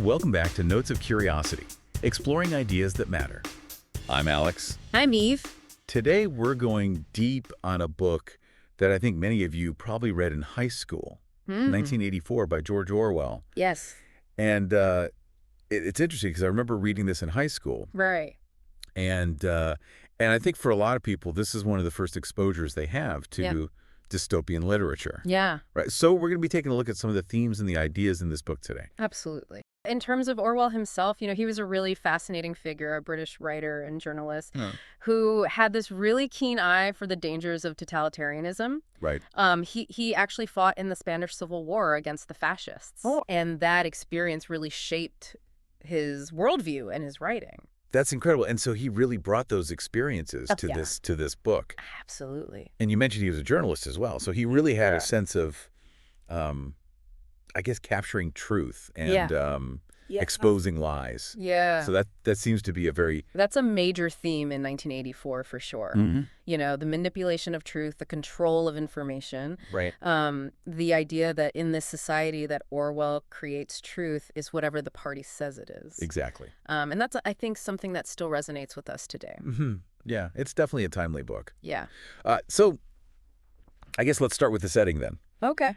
Welcome back to Notes of Curiosity, exploring ideas that matter. I'm Alex. I'm Eve. Today we're going deep on a book that I think many of you probably read in high school, 1984 by George Orwell. Yes. And it's interesting because I remember reading this in high school. Right. And I think for a lot of people, this is one of the first exposures they have to dystopian literature. Yeah. Right. So we're going to be taking a look at some of the themes and the ideas in this book today. Absolutely. In terms of Orwell himself, he was a really fascinating figure, a British writer and journalist who had this really keen eye for the dangers of totalitarianism. Right. He actually fought in the Spanish Civil War against the fascists. Oh. And that experience really shaped his worldview and his writing. That's incredible. And so he really brought those experiences to this book. Absolutely. And you mentioned he was a journalist as well. So he really had a sense of, I guess, capturing truth and exposing lies. Yeah. So that seems to be That's a major theme in 1984 for sure. The manipulation of truth, the control of information. Right. The idea that in this society that Orwell creates truth is whatever the party says it is. Exactly. And that's, I think, something that still resonates with us today. Yeah, it's definitely a timely book. Yeah. So I guess let's start with the setting then. Okay.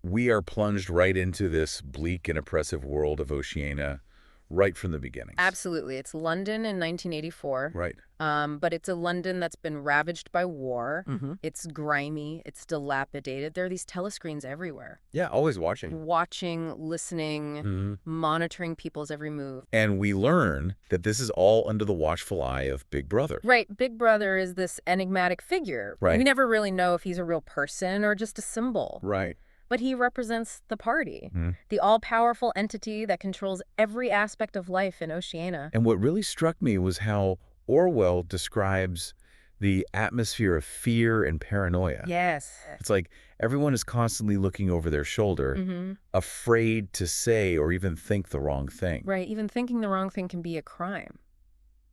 We are plunged right into this bleak and oppressive world of Oceania right from the beginning. Absolutely. It's London in 1984. Right. But it's a London that's been ravaged by war. It's grimy. It's dilapidated. There are these telescreens everywhere. Yeah, always watching. Watching, listening, monitoring people's every move. And we learn that this is all under the watchful eye of Big Brother. Right. Big Brother is this enigmatic figure. Right. We never really know if he's a real person or just a symbol. Right. But he represents the party, the all-powerful entity that controls every aspect of life in Oceania. And what really struck me was how Orwell describes the atmosphere of fear and paranoia. Yes. It's like everyone is constantly looking over their shoulder, afraid to say or even think the wrong thing. Right. Even thinking the wrong thing can be a crime.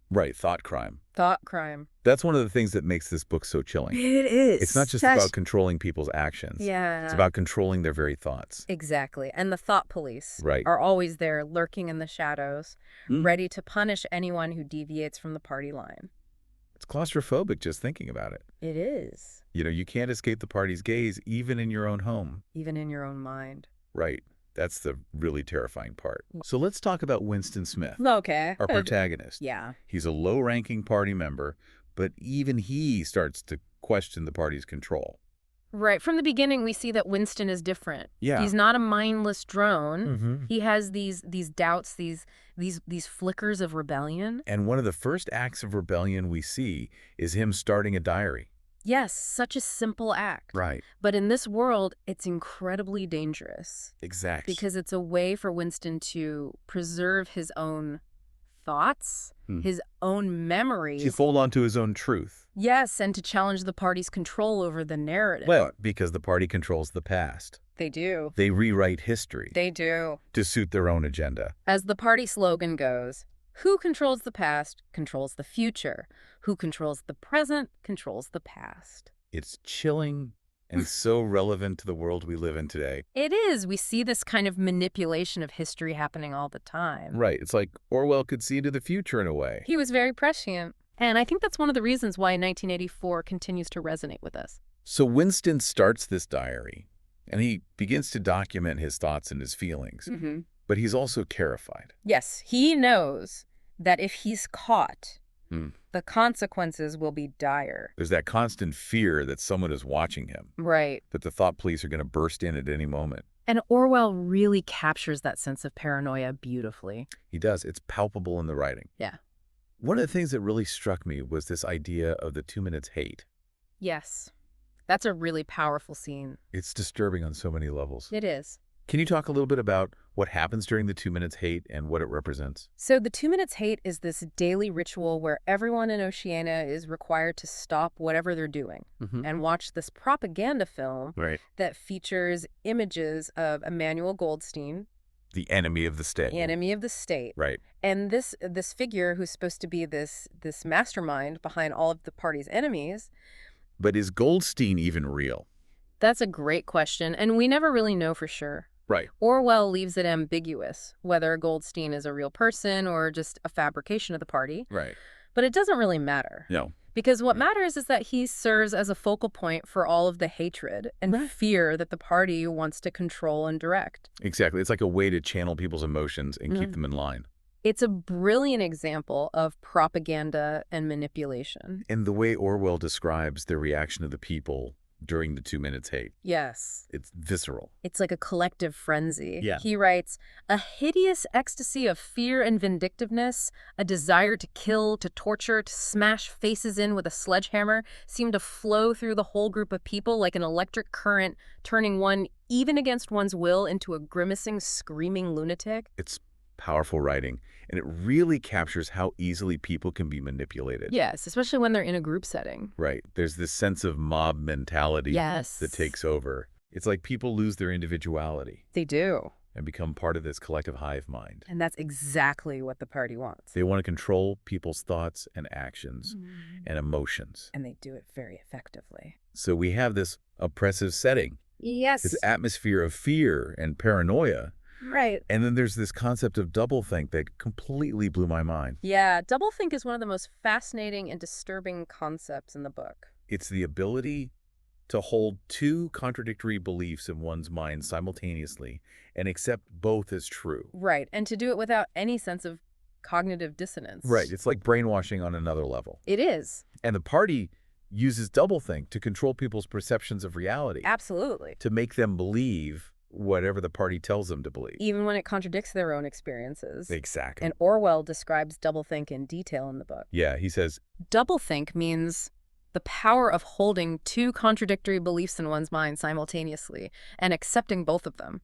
Right. Thought crime. Thought crime. That's one of the things that makes this book so chilling. It is. It's not just about controlling people's actions. Yeah. It's about controlling their very thoughts. Exactly. And the thought police Right. are always there, lurking in the shadows, ready to punish anyone who deviates from the party line. It's claustrophobic just thinking about it. It is. You can't escape the party's gaze, even in your own home. Even in your own mind. Right. That's the really terrifying part. So let's talk about Winston Smith. Okay. Our protagonist. Yeah. He's a low-ranking party member, but even he starts to question the party's control. Right. From the beginning, we see that Winston is different. Yeah. He's not a mindless drone. He has these doubts, these flickers of rebellion. And one of the first acts of rebellion we see is him starting a diary. Yes, such a simple act. Right. But in this world, it's incredibly dangerous. Exactly. Because it's a way for Winston to preserve his own thoughts, his own memories. To hold on to his own truth. Yes, and to challenge the party's control over the narrative. Well, because the party controls the past. They do. They rewrite history. They do. To suit their own agenda. As the party slogan goes, who controls the past controls the future. Who controls the present controls the past. It's chilling and so relevant to the world we live in today. It is. We see this kind of manipulation of history happening all the time. Right. It's like Orwell could see into the future in a way. He was very prescient. And I think that's one of the reasons why 1984 continues to resonate with us. So Winston starts this diary, and he begins to document his thoughts and his feelings. But he's also terrified. Yes, he knows that if he's caught, the consequences will be dire. There's that constant fear that someone is watching him. Right. That the thought police are going to burst in at any moment. And Orwell really captures that sense of paranoia beautifully. He does. It's palpable in the writing. Yeah. One of the things that really struck me was this idea of the 2 minutes hate. Yes. That's a really powerful scene. It's disturbing on so many levels. It is. Can you talk a little bit about what happens during the 2 minutes hate and what it represents? So the 2 minutes hate is this daily ritual where everyone in Oceania is required to stop whatever they're doing and watch this propaganda film that features images of Emmanuel Goldstein. The enemy of the state. Enemy of the state. Right. And this figure who's supposed to be this mastermind behind all of the party's enemies. But is Goldstein even real? That's a great question, and we never really know for sure. Right. Orwell leaves it ambiguous, whether Goldstein is a real person or just a fabrication of the party. Right. But it doesn't really matter. No. Because what matters is that he serves as a focal point for all of the hatred and fear that the party wants to control and direct. Exactly. It's like a way to channel people's emotions and keep them in line. It's a brilliant example of propaganda and manipulation. And the way Orwell describes the reaction of the people during the 2 minutes hate. Yes. It's visceral. It's like a collective frenzy. Yeah. He writes, a hideous ecstasy of fear and vindictiveness, a desire to kill, to torture, to smash faces in with a sledgehammer seemed to flow through the whole group of people like an electric current, turning one, even against one's will, into a grimacing, screaming lunatic. It's powerful writing, and it really captures how easily people can be manipulated. Yes, especially when they're in a group setting. Right. There's this sense of mob mentality that takes over. It's like people lose their individuality. They do. And become part of this collective hive mind. And that's exactly what the party wants. They want to control people's thoughts and actions and emotions. And they do it very effectively. So we have this oppressive setting. Yes. This atmosphere of fear and paranoia. Right. And then there's this concept of doublethink that completely blew my mind. Yeah, doublethink is one of the most fascinating and disturbing concepts in the book. It's the ability to hold two contradictory beliefs in one's mind simultaneously and accept both as true. Right, and to do it without any sense of cognitive dissonance. Right, it's like brainwashing on another level. It is. And the party uses doublethink to control people's perceptions of reality. Absolutely. To make them believe whatever the party tells them to believe. Even when it contradicts their own experiences. Exactly. And Orwell describes doublethink in detail in the book. Yeah, he says, doublethink means the power of holding two contradictory beliefs in one's mind simultaneously and accepting both of them.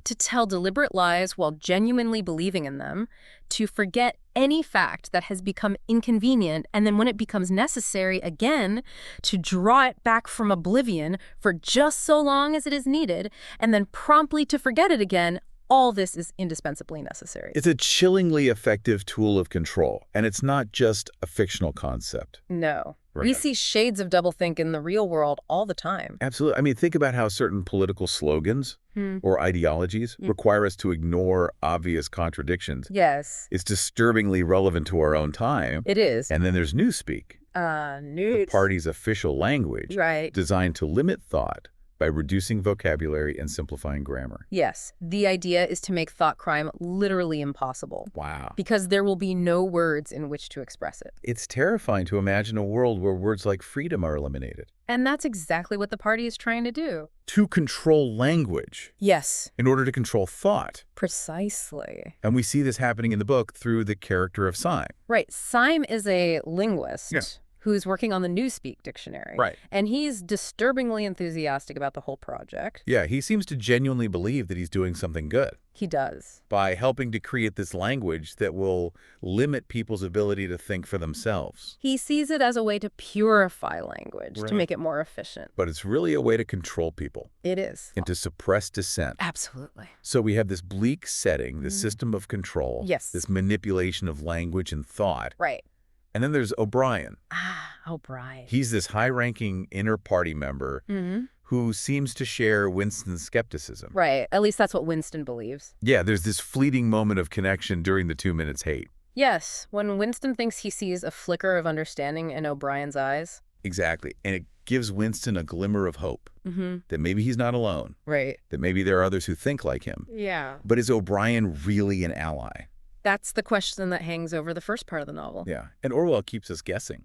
To tell deliberate lies while genuinely believing in them, to forget any fact that has become inconvenient, and then when it becomes necessary again, to draw it back from oblivion for just so long as it is needed, and then promptly to forget it again. All this is indispensably necessary. It's a chillingly effective tool of control, and it's not just a fictional concept. No. Right. We see shades of doublethink in the real world all the time. Absolutely. I mean, think about how certain political slogans or ideologies require us to ignore obvious contradictions. Yes. It's disturbingly relevant to our own time. It is. And then there's Newspeak, the party's official language, designed to limit thought by reducing vocabulary and simplifying grammar. Yes. The idea is to make thought crime literally impossible. Wow. Because there will be no words in which to express it. It's terrifying to imagine a world where words like freedom are eliminated. And that's exactly what the party is trying to do. To control language. Yes. In order to control thought. Precisely. And we see this happening in the book through the character of Syme. Right. Syme is a linguist. Who's working on the Newspeak dictionary. Right. And he's disturbingly enthusiastic about the whole project. Yeah, he seems to genuinely believe that he's doing something good. He does. By helping to create this language that will limit people's ability to think for themselves. He sees it as a way to purify language, to make it more efficient. But it's really a way to control people. It is. And to suppress dissent. Absolutely. So we have this bleak setting, this system of control. Yes. This manipulation of language and thought. Right. And then there's O'Brien. O'Brien. He's this high-ranking inner party member who seems to share Winston's skepticism. Right. At least that's what Winston believes. Yeah, there's this fleeting moment of connection during the 2 minutes hate. Yes, when Winston thinks he sees a flicker of understanding in O'Brien's eyes. Exactly. And it gives Winston a glimmer of hope. That maybe he's not alone. Right. That maybe there are others who think like him. Yeah. But is O'Brien really an ally? That's the question that hangs over the first part of the novel. Yeah. And Orwell keeps us guessing.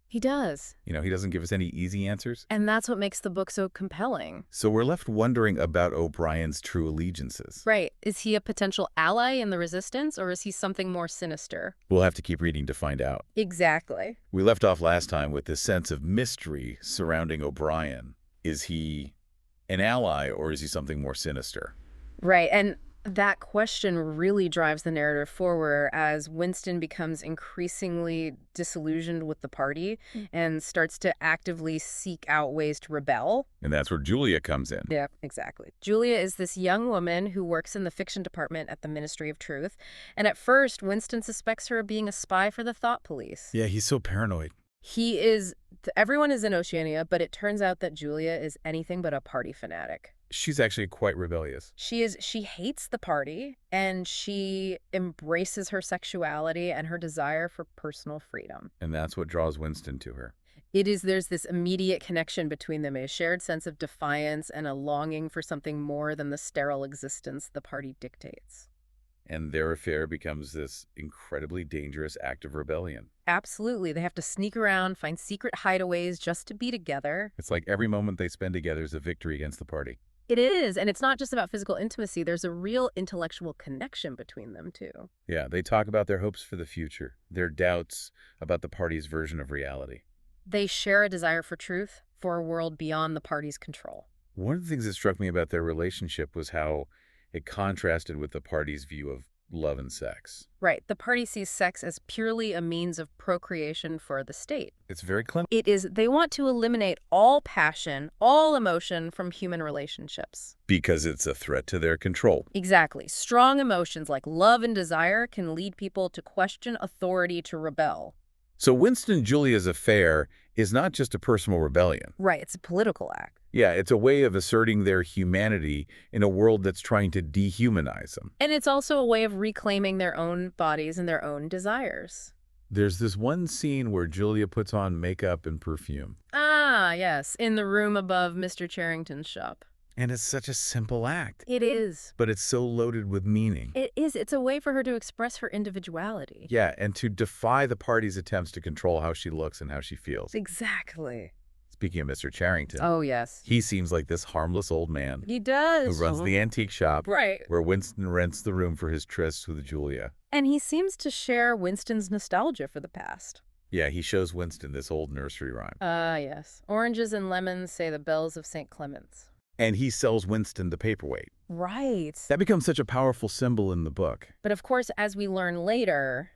He does. You know, he doesn't give us any easy answers. And that's what makes the book so compelling. So we're left wondering about O'Brien's true allegiances. Right. Is he a potential ally in the resistance, or is he something more sinister? We'll have to keep reading to find out. Exactly. We left off last time with this sense of mystery surrounding O'Brien. Is he an ally, or is he something more sinister? Right. And that question really drives the narrative forward as Winston becomes increasingly disillusioned with the party and starts to actively seek out ways to rebel. And that's where Julia comes in. Yeah, exactly. Julia is this young woman who works in the fiction department at the Ministry of Truth. And at first, Winston suspects her of being a spy for the thought police. Yeah, he's so paranoid. Everyone is in Oceania, but it turns out that Julia is anything but a party fanatic. She's actually quite rebellious. She hates the party, and she embraces her sexuality and her desire for personal freedom. And that's what draws Winston to her. There's this immediate connection between them, a shared sense of defiance and a longing for something more than the sterile existence the party dictates. And their affair becomes this incredibly dangerous act of rebellion. Absolutely. They have to sneak around, find secret hideaways just to be together. It's like every moment they spend together is a victory against the party. It is, and it's not just about physical intimacy. There's a real intellectual connection between them, too. Yeah, they talk about their hopes for the future, their doubts about the party's version of reality. They share a desire for truth, for a world beyond the party's control. One of the things that struck me about their relationship was how it contrasted with the party's view of love and sex. Right. The party sees sex as purely a means of procreation for the state. It's very clinical. It is. They want to eliminate all passion, all emotion from human relationships. Because it's a threat to their control. Exactly. Strong emotions like love and desire can lead people to question authority, to rebel. So Winston and Julia's affair is not just a personal rebellion. Right. It's a political act. Yeah, it's a way of asserting their humanity in a world that's trying to dehumanize them. And it's also a way of reclaiming their own bodies and their own desires. There's this one scene where Julia puts on makeup and perfume. Ah, yes, in the room above Mr. Charrington's shop. And it's such a simple act. It is. But it's so loaded with meaning. It is. It's a way for her to express her individuality. Yeah, and to defy the party's attempts to control how she looks and how she feels. Exactly. Speaking of Mr. Charrington. Oh, yes. He seems like this harmless old man. He does. Who runs the antique shop. Right. Where Winston rents the room for his tryst with Julia. And he seems to share Winston's nostalgia for the past. Yeah, he shows Winston this old nursery rhyme. Ah, yes. Oranges and lemons say the bells of St. Clement's. And he sells Winston the paperweight. Right. That becomes such a powerful symbol in the book. But of course, as we learn later,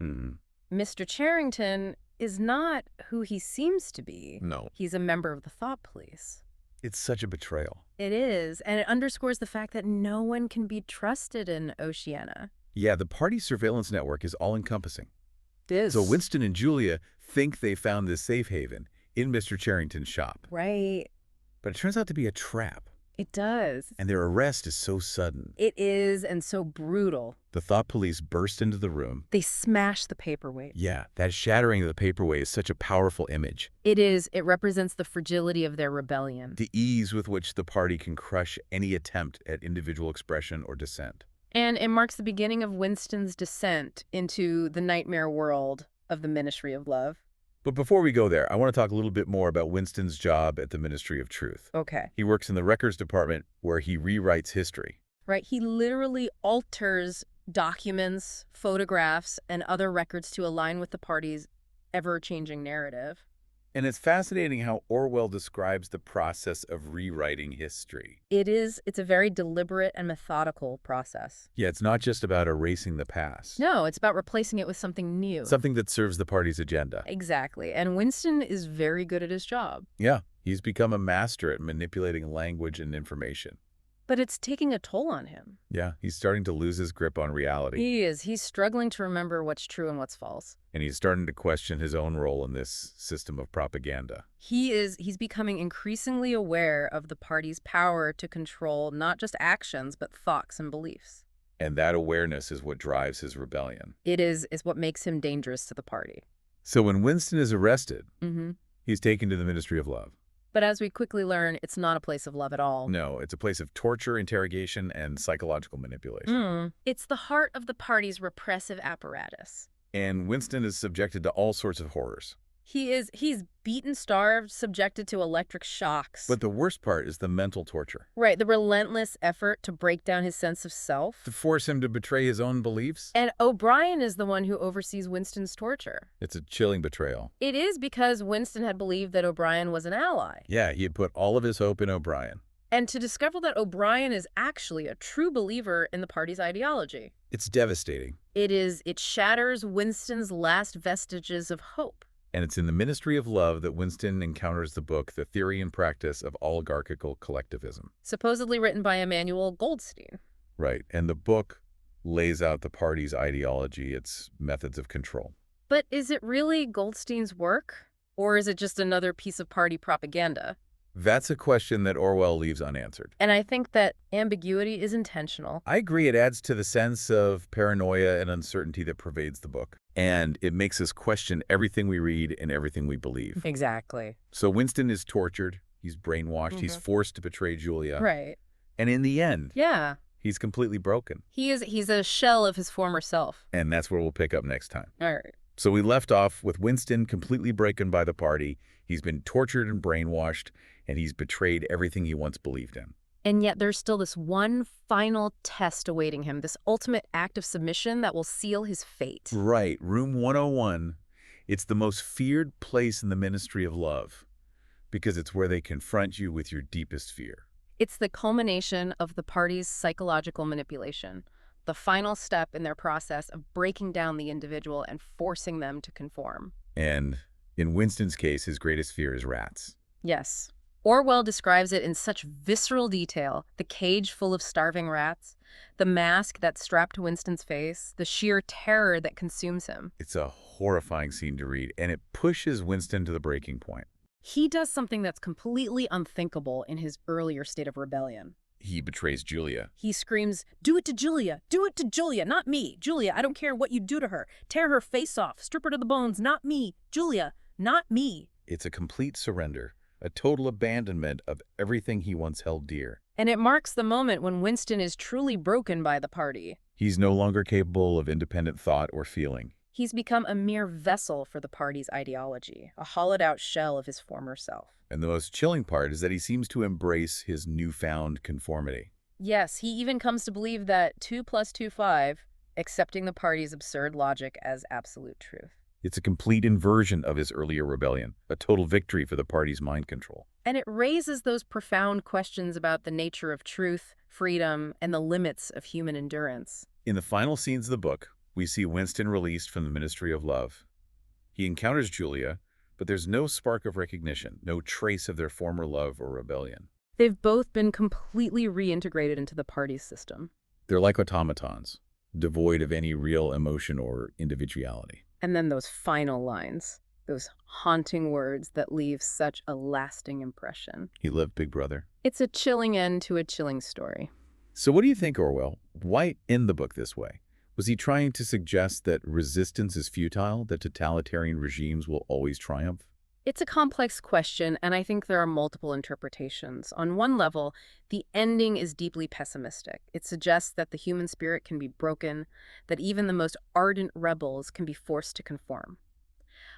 Mr. Charrington is not who he seems to be. No. He's a member of the thought police. It's such a betrayal. It is, and it underscores the fact that no one can be trusted in Oceania. Yeah, the party's surveillance network is all-encompassing. It is. So Winston and Julia think they found this safe haven in Mr. Charrington's shop. Right. But it turns out to be a trap. It does. And their arrest is so sudden. It is, and so brutal. The thought police burst into the room. They smash the paperweight. Yeah, that shattering of the paperweight is such a powerful image. It is. It represents the fragility of their rebellion. The ease with which the party can crush any attempt at individual expression or dissent. And it marks the beginning of Winston's descent into the nightmare world of the Ministry of Love. But before we go there, I want to talk a little bit more about Winston's job at the Ministry of Truth. Okay. He works in the records department where he rewrites history. Right. He literally alters documents, photographs, and other records to align with the party's ever-changing narrative. And it's fascinating how Orwell describes the process of rewriting history. It is. It's a very deliberate and methodical process. Yeah, it's not just about erasing the past. No, it's about replacing it with something new. Something that serves the party's agenda. Exactly. And Winston is very good at his job. Yeah, he's become a master at manipulating language and information. But it's taking a toll on him. Yeah, he's starting to lose his grip on reality. He is. He's struggling to remember what's true and what's false. And he's starting to question his own role in this system of propaganda. He's becoming increasingly aware of the party's power to control not just actions, but thoughts and beliefs. And that awareness is what drives his rebellion. It is what makes him dangerous to the party. So when Winston is arrested, he's taken to the Ministry of Love. But as we quickly learn, it's not a place of love at all. No, it's a place of torture, interrogation, and psychological manipulation. It's the heart of the party's repressive apparatus. And Winston is subjected to all sorts of horrors. He's beaten, starved, subjected to electric shocks. But the worst part is the mental torture. Right, the relentless effort to break down his sense of self. To force him to betray his own beliefs. And O'Brien is the one who oversees Winston's torture. It's a chilling betrayal. It is because Winston had believed that O'Brien was an ally. Yeah, he had put all of his hope in O'Brien. And to discover that O'Brien is actually a true believer in the party's ideology. It's devastating. It shatters Winston's last vestiges of hope. And it's in the Ministry of Love that Winston encounters the book, The Theory and Practice of Oligarchical Collectivism. Supposedly written by Emanuel Goldstein. Right, and the book lays out the party's ideology, its methods of control. But is it really Goldstein's work? Or is it just another piece of party propaganda? That's a question that Orwell leaves unanswered. And I think that ambiguity is intentional. I agree it adds to the sense of paranoia and uncertainty that pervades the book. And it makes us question everything we read and everything we believe. Exactly. So Winston is tortured. He's brainwashed. He's forced to betray Julia. Right. And in the end, yeah, he's completely broken. He's a shell of his former self. And that's where we'll pick up next time. All right. So we left off with Winston completely broken by the party. He's been tortured and brainwashed, and he's betrayed everything he once believed in. And yet there's still this one final test awaiting him, this ultimate act of submission that will seal his fate. Right. Room 101. It's the most feared place in the Ministry of Love because it's where they confront you with your deepest fear. It's the culmination of the party's psychological manipulation, the final step in their process of breaking down the individual and forcing them to conform. And in Winston's case, his greatest fear is rats. Yes. Orwell describes it in such visceral detail, the cage full of starving rats, the mask that's strapped to Winston's face, the sheer terror that consumes him. It's a horrifying scene to read, and it pushes Winston to the breaking point. He does something that's completely unthinkable in his earlier state of rebellion. He betrays Julia. He screams, "Do it to Julia! Do it to Julia, not me! Julia, I don't care what you do to her. Tear her face off, strip her to the bones, not me! Julia, not me!" It's a complete surrender. A total abandonment of everything he once held dear. And it marks the moment when Winston is truly broken by the party. He's no longer capable of independent thought or feeling. He's become a mere vessel for the party's ideology, a hollowed-out shell of his former self. And the most chilling part is that he seems to embrace his newfound conformity. Yes, he even comes to believe that 2 + 2 = 5, accepting the party's absurd logic as absolute truth. It's a complete inversion of his earlier rebellion, a total victory for the party's mind control. And it raises those profound questions about the nature of truth, freedom, and the limits of human endurance. In the final scenes of the book, we see Winston released from the Ministry of Love. He encounters Julia, but there's no spark of recognition, no trace of their former love or rebellion. They've both been completely reintegrated into the party's system. They're like automatons, devoid of any real emotion or individuality. And then those final lines, those haunting words that leave such a lasting impression. He lived, Big Brother. It's a chilling end to a chilling story. So what do you think, Orwell? Why end the book this way? Was he trying to suggest that resistance is futile, that totalitarian regimes will always triumph? It's a complex question, and I think there are multiple interpretations. On one level, the ending is deeply pessimistic. It suggests that the human spirit can be broken, that even the most ardent rebels can be forced to conform.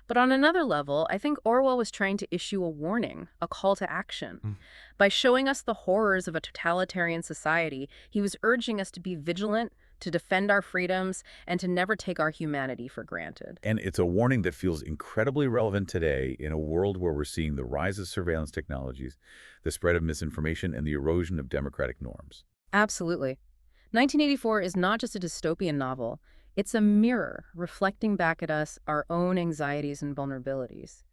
But on another level, I think Orwell was trying to issue a warning, a call to action. By showing us the horrors of a totalitarian society, he was urging us to be vigilant, to defend our freedoms, and to never take our humanity for granted. And it's a warning that feels incredibly relevant today in a world where we're seeing the rise of surveillance technologies, the spread of misinformation, and the erosion of democratic norms. Absolutely. 1984 is not just a dystopian novel. It's a mirror reflecting back at us our own anxieties and vulnerabilities.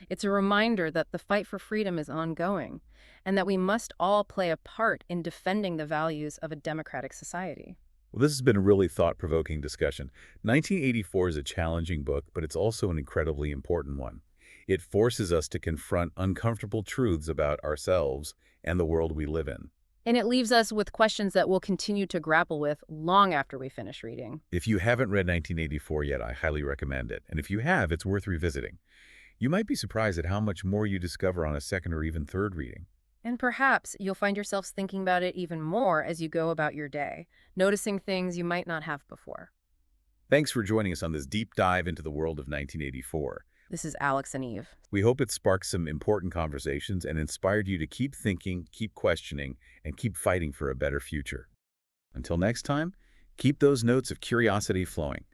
It's a reminder that the fight for freedom is ongoing, and that we must all play a part in defending the values of a democratic society. Well, this has been a really thought-provoking discussion. 1984 is a challenging book, but it's also an incredibly important one. It forces us to confront uncomfortable truths about ourselves and the world we live in. And it leaves us with questions that we'll continue to grapple with long after we finish reading. If you haven't read 1984 yet, I highly recommend it. And if you have, it's worth revisiting. You might be surprised at how much more you discover on a second or even third reading. And perhaps you'll find yourselves thinking about it even more as you go about your day, noticing things you might not have before. Thanks for joining us on this deep dive into the world of 1984. This is Alex and Eve. We hope it sparked some important conversations and inspired you to keep thinking, keep questioning, and keep fighting for a better future. Until next time, keep those notes of curiosity flowing.